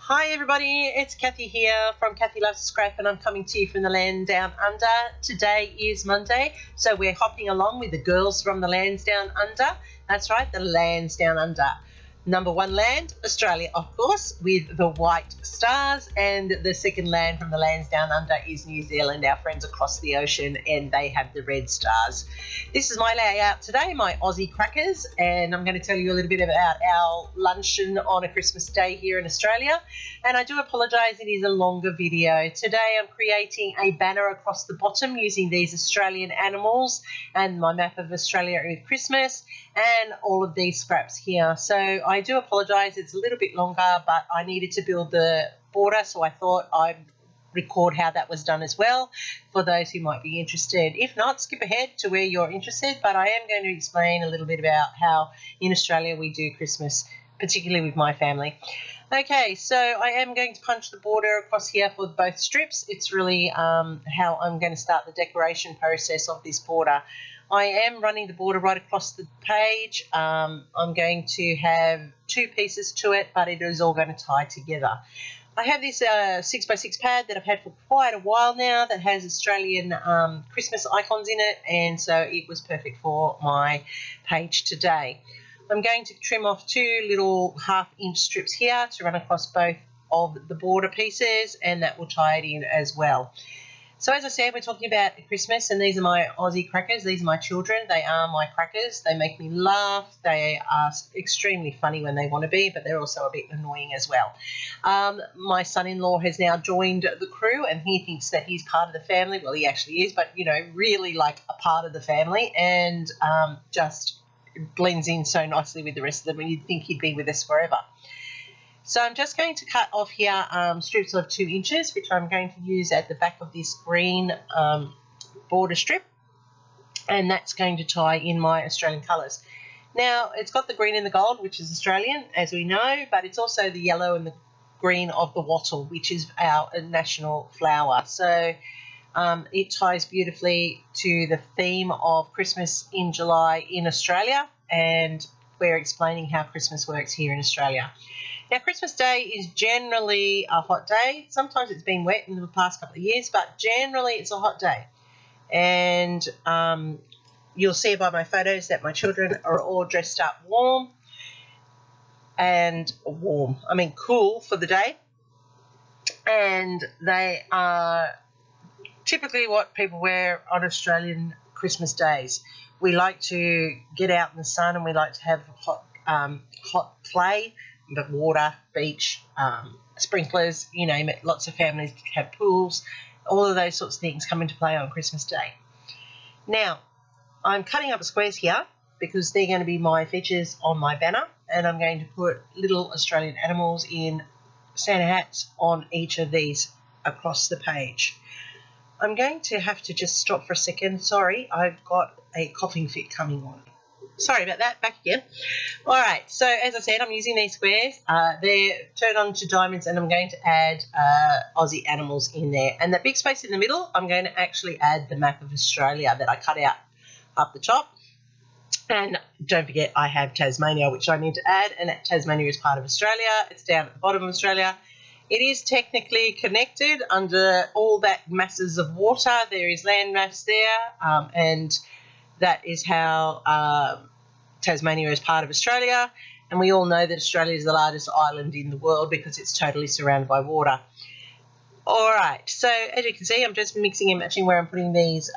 Hi everybody, it's Kathy here from Kathy Loves Scrap, and I'm coming to you from the land down under. Today is Monday, so we're hopping along with the girls from the lands down under. That's right, the lands down under. Number one land, Australia, of course, with the white stars, and the second land from the lands down under is New Zealand, our friends across the ocean, and they have the red stars. This is my layout today, my Aussie Crackers, and I'm going to tell you a little bit about our luncheon on a Christmas day here in Australia. And I do apologise, it is a longer video. Today I'm creating a banner across the bottom using these Australian animals and my map of Australia with Christmas and all of these scraps here. So I do apologise, it's a little bit longer, but I needed to build the border, so I thought I'd record how that was done as well for those who might be interested. If not, skip ahead to where you're interested, but I am going to explain a little bit about how in Australia we do Christmas, particularly with my family. Okay, so I am going to punch the border across here for both strips. It's really how I'm going to start the decoration process of this border. I am running the border right across the page. I'm going to have two pieces to it, but it is all going to tie together. I have this 6x6 pad that I've had for quite a while now that has Australian Christmas icons in it, and so it was perfect for my page today. I'm going to trim off two little half-inch strips here to run across both of the border pieces, and that will tie it in as well. So as I said, we're talking about Christmas, and these are my Aussie Crackers. These are my children. They are my crackers. They make me laugh. They are extremely funny when they want to be, but they're also a bit annoying as well. My son-in-law has now joined the crew, and he thinks that he's part of the family. Well, he actually is, but, you know, really like a part of the family, and just blends in so nicely with the rest of them, and you'd think he'd be with us forever. So I'm just going to cut off here strips of 2 inches, which I'm going to use at the back of this green border strip, and that's going to tie in my Australian colours. Now, it's got the green and the gold, which is Australian, as we know, but it's also the yellow and the green of the wattle, which is our national flower. So it ties beautifully to the theme of Christmas in July in Australia, and we're explaining how Christmas works here in Australia. Now, Christmas Day is generally a hot day. Sometimes it's been wet in the past couple of years, but generally it's a hot day. And you'll see by my photos that my children are all dressed up warm, I mean cool for the day. And they are typically what people wear on Australian Christmas days. We like to get out in the sun, and we like to have hot play, but water, beach, sprinklers, you name it. Lots of families have pools. All of those sorts of things come into play on Christmas Day. Now, I'm cutting up squares here because they're going to be my features on my banner, and I'm going to put little Australian animals in Santa hats on each of these across the page. I'm going to have to just stop for a second. Sorry, I've got a coughing fit coming on. Sorry about that, back again. All right, so as I said, I'm using these squares. They're turned on to diamonds, and I'm going to add Aussie animals in there. And that big space in the middle, I'm going to actually add the map of Australia that I cut out up the top. And don't forget, I have Tasmania, which I need to add, and Tasmania is part of Australia. It's down at the bottom of Australia. It is technically connected under all that masses of water. There is land mass there, and that is how Tasmania is part of Australia. And we all know that Australia is the largest island in the world because it's totally surrounded by water. All right, so as you can see, I'm just mixing and matching where I'm putting these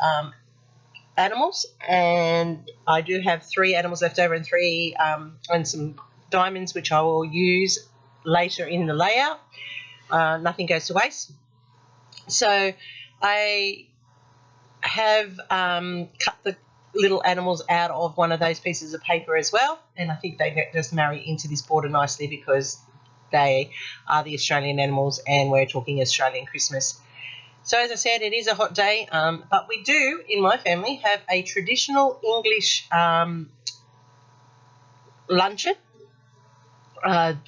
animals. And I do have 3 animals left over, and some diamonds, which I will use later in the layout. Nothing goes to waste. So I have cut the little animals out of one of those pieces of paper as well, and I think they just marry into this border nicely because they are the Australian animals and we're talking Australian Christmas. So as I said, it is a hot day, but we do in my family have a traditional English luncheon.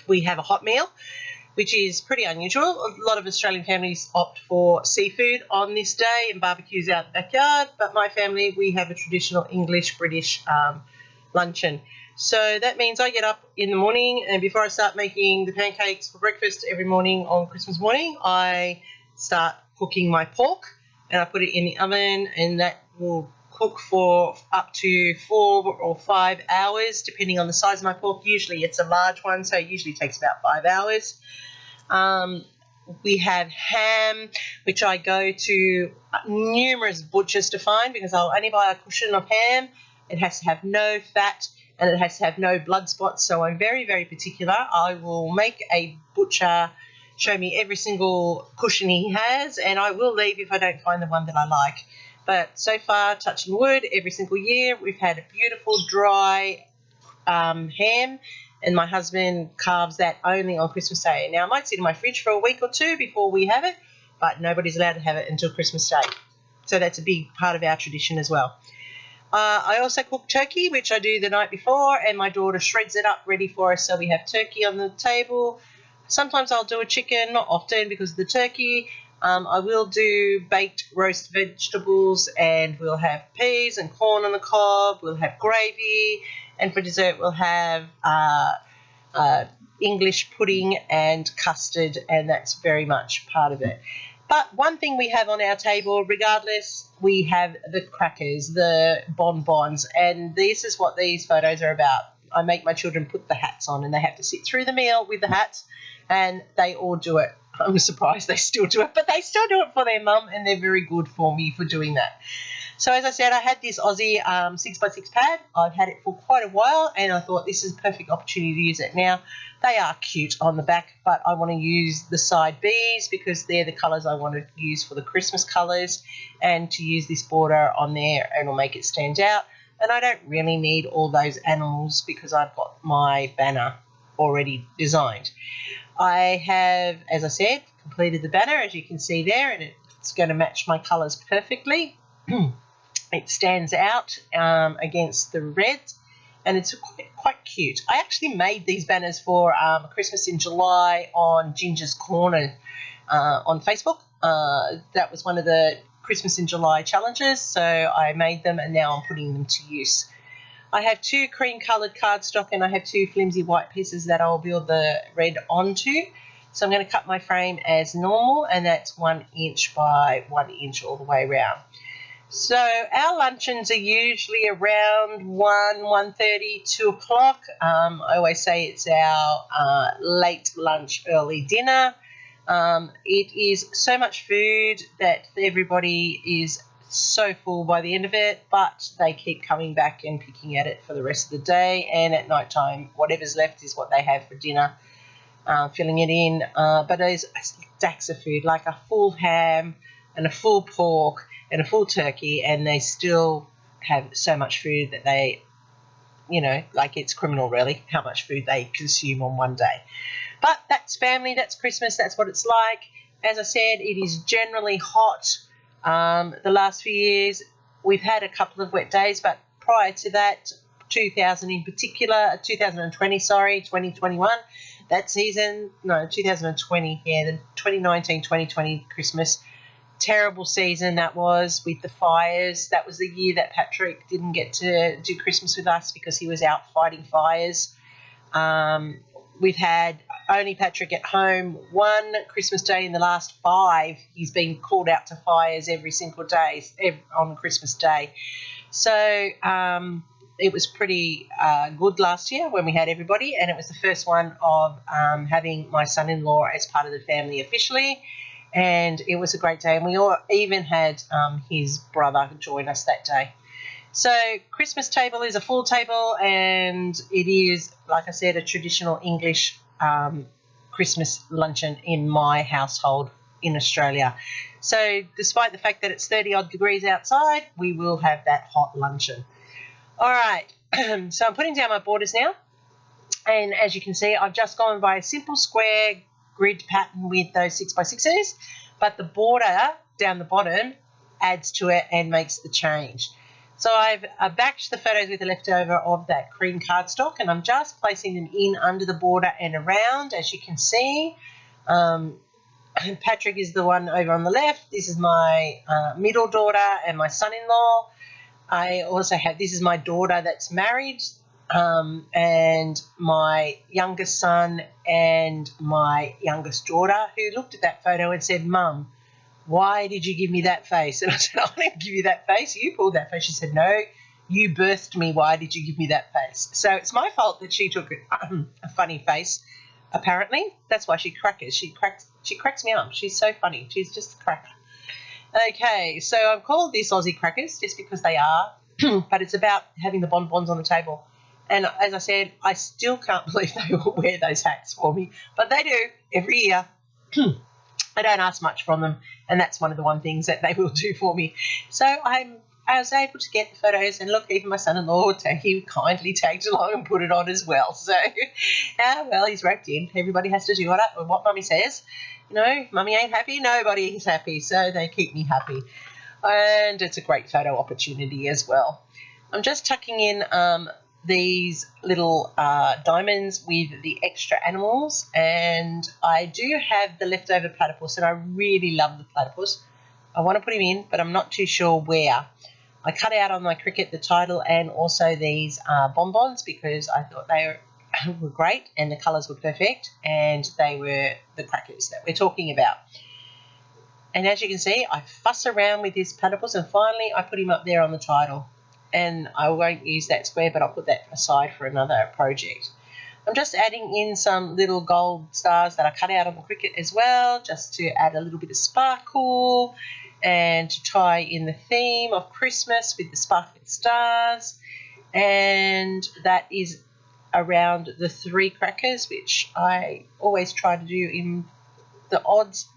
We have a hot meal, which is pretty unusual. A lot of Australian families opt for seafood on this day and barbecues out the backyard, but my family, we have a traditional English-British luncheon. So that means I get up in the morning, and before I start making the pancakes for breakfast every morning on Christmas morning, I start cooking my pork, and I put it in the oven, and that will cook for up to 4 or 5 hours depending on the size of my pork. Usually it's a large one, so it usually takes about 5 hours. We have ham, which I go to numerous butchers to find because I'll only buy a cushion of ham. It has to have no fat and it has to have no blood spots, so I'm very, very particular. I will make a butcher show me every single cushion he has, and I will leave if I don't find the one that I like. But so far, touching wood, every single year we've had a beautiful dry ham, and my husband carves that only on Christmas Day. Now, I might sit in my fridge for a week or two before we have it, but nobody's allowed to have it until Christmas Day. So that's a big part of our tradition as well. I also cook turkey, which I do the night before, and my daughter shreds it up ready for us, so we have turkey on the table. Sometimes I'll do a chicken, not often because of the turkey. I will do baked roast vegetables, and we'll have peas and corn on the cob. We'll have gravy, and for dessert we'll have English pudding and custard, and that's very much part of it. But one thing we have on our table, regardless, we have the crackers, the bonbons, and this is what these photos are about. I make my children put the hats on, and they have to sit through the meal with the hats, and they all do it. I'm surprised they still do it, but they still do it for their mum, and they're very good for me for doing that. So as I said, I had this Aussie 6x6 pad. I've had it for quite a while, and I thought this is a perfect opportunity to use it. Now, they are cute on the back, but I want to use the side Bs because they're the colours I want to use for the Christmas colours, and to use this border on there, and it'll make it stand out. And I don't really need all those animals because I've got my banner already designed. I have, as I said, completed the banner, as you can see there, and it's going to match my colours perfectly. It stands out against the red, and it's quite cute. I actually made these banners for Christmas in July on Ginger's Corner on Facebook. That was one of the Christmas in July challenges, so I made them, and now I'm putting them to use. I have 2 cream-coloured cardstock, and I have 2 flimsy white pieces that I'll build the red onto. So I'm going to cut my frame as normal, and that's 1 inch by 1 inch all the way around. So our luncheons are usually around 1:30, 2 o'clock. I always say it's our late lunch, early dinner. It is so much food that everybody is so full by the end of it, but they keep coming back and picking at it for the rest of the day, and at night time whatever's left is what they have for dinner, filling it in. But there's stacks of food, like a full ham and a full pork and a full turkey, and they still have so much food that they, like it's criminal really how much food they consume on one day. But that's family, that's Christmas, that's what it's like. As I said, it is generally hot. The last few years we've had a couple of wet days, but prior to that, 2021, that season, no, 2020, the 2019-2020 Christmas, terrible season that was with the fires. That was the year that Patrick didn't get to do Christmas with us because he was out fighting fires. We've had only Patrick at home 1 Christmas day in the last 5. He's been called out to fires every single day on Christmas Day. So it was pretty good last year when we had everybody, and it was the first one of having my son-in-law as part of the family officially, and it was a great day. And we all even had his brother join us that day. So Christmas table is a full table, and it is, like I said, a traditional English Christmas luncheon in my household in Australia. So despite the fact that it's 30-odd degrees outside, we will have that hot luncheon. All right, so I'm putting down my borders now, and as you can see, I've just gone by a simple square grid pattern with those 6x6s, but the border down the bottom adds to it and makes the change. So I've backed the photos with the leftover of that cream cardstock, and I'm just placing them in under the border and around, as you can see. Patrick is the one over on the left. This is my middle daughter and my son-in-law. I also have, this is my daughter that's married. and my youngest son and my youngest daughter, who looked at that photo and said, "Mum, why did you give me that face?" And I said, "I didn't give you that face. You pulled that face." She said, "No, you birthed me. Why did you give me that face?" So it's my fault that she took a funny face, apparently. That's why she crackers. She cracks me up. She's so funny. She's just a cracker. Okay, so I've called this Aussie Crackers just because they are, but it's about having the bonbons on the table. And as I said, I still can't believe they will wear those hats for me, but they do every year. I don't ask much from them, and that's one of the things that they will do for me. So I was able to get the photos, and look, even my son-in-law, he kindly tagged along and put it on as well. So, well, he's roped in. Everybody has to do what Mummy says. You know, Mummy ain't happy, nobody is happy, so they keep me happy. And it's a great photo opportunity as well. I'm just tucking in these little diamonds with the extra animals, and I do have the leftover platypus, and I really love the platypus. I want to put him in, but I'm not too sure where. I cut out on my Cricut the title and also these bonbons because I thought they were great and the colours were perfect, and they were the crackers that we're talking about. And as you can see, I fuss around with this platypus, and finally I put him up there on the title. And I won't use that square, but I'll put that aside for another project. I'm just adding in some little gold stars that I cut out on the Cricut as well, just to add a little bit of sparkle and to tie in the theme of Christmas with the sparkling stars. And that is around the 3 crackers, which I always try to do in the odds.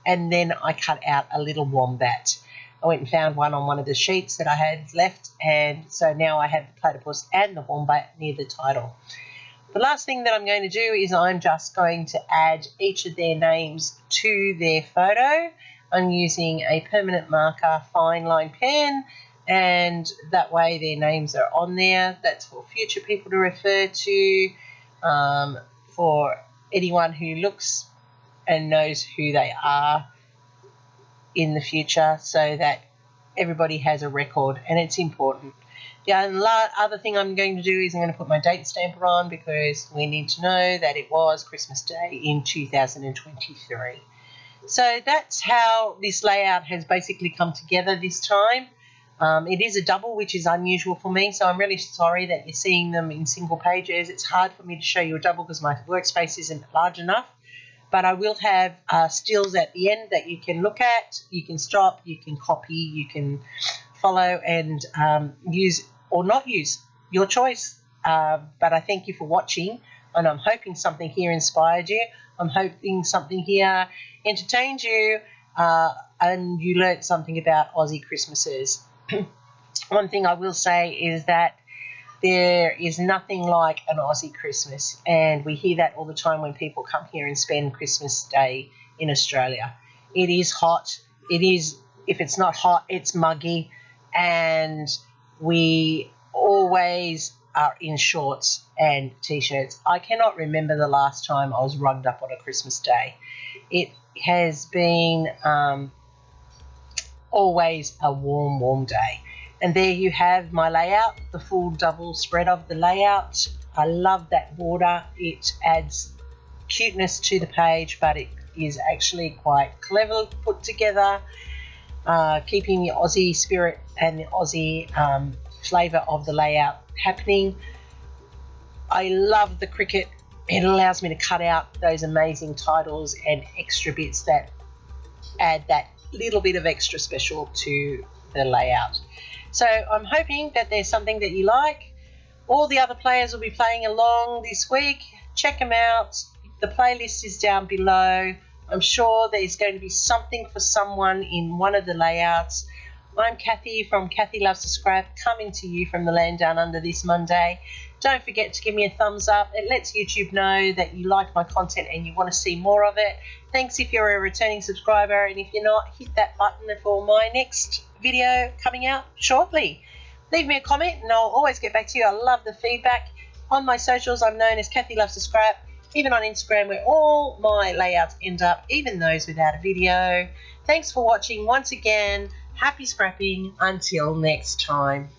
And then I cut out a little wombat. I went and found one on one of the sheets that I had left, and so now I have the platypus and the wombat near the title. The last thing that I'm going to do is I'm just going to add each of their names to their photo. I'm using a permanent marker fine line pen, and that way their names are on there. That's for future people to refer to, for anyone who looks and knows who they are in the future, so that everybody has a record, and it's important. Yeah, and the other thing I'm going to do is I'm going to put my date stamper on, because we need to know that it was Christmas Day in 2023. So that's how this layout has basically come together this time. It is a double, which is unusual for me, so I'm really sorry that you're seeing them in single pages. It's hard for me to show you a double because my workspace isn't large enough. But I will have stills at the end that you can look at, you can stop, you can copy, you can follow and use or not use, your choice. But I thank you for watching, and I'm hoping something here inspired you. I'm hoping something here entertained you, and you learnt something about Aussie Christmases. One thing I will say is that there is nothing like an Aussie Christmas, and we hear that all the time when people come here and spend Christmas Day in Australia. It is hot. It is, if it's not hot, it's muggy, and we always are in shorts and T-shirts. I cannot remember the last time I was rugged up on a Christmas Day. It has been always a warm, warm day. And there you have my layout, the full double spread of the layout. I love that border. It adds cuteness to the page, but it is actually quite clever put together, keeping the Aussie spirit and the Aussie flavour of the layout happening. I love the Cricut. It allows me to cut out those amazing titles and extra bits that add that little bit of extra special to the layout. So I'm hoping that there's something that you like. All the other players will be playing along this week. Check them out. The playlist is down below. I'm sure there's going to be something for someone in one of the layouts. I'm Kathy from Kathy Loves to Scrap, coming to you from the land down under this Monday. Don't forget to give me a thumbs up. It lets YouTube know that you like my content and you want to see more of it. Thanks if you're a returning subscriber, and if you're not, hit that button for my next video coming out shortly. Leave me a comment and I'll always get back to you. I love the feedback. On my socials, I'm known as Kathy Loves to Scrap, even on Instagram, where all my layouts end up, even those without a video. Thanks for watching once again. Happy scrapping. Until next time.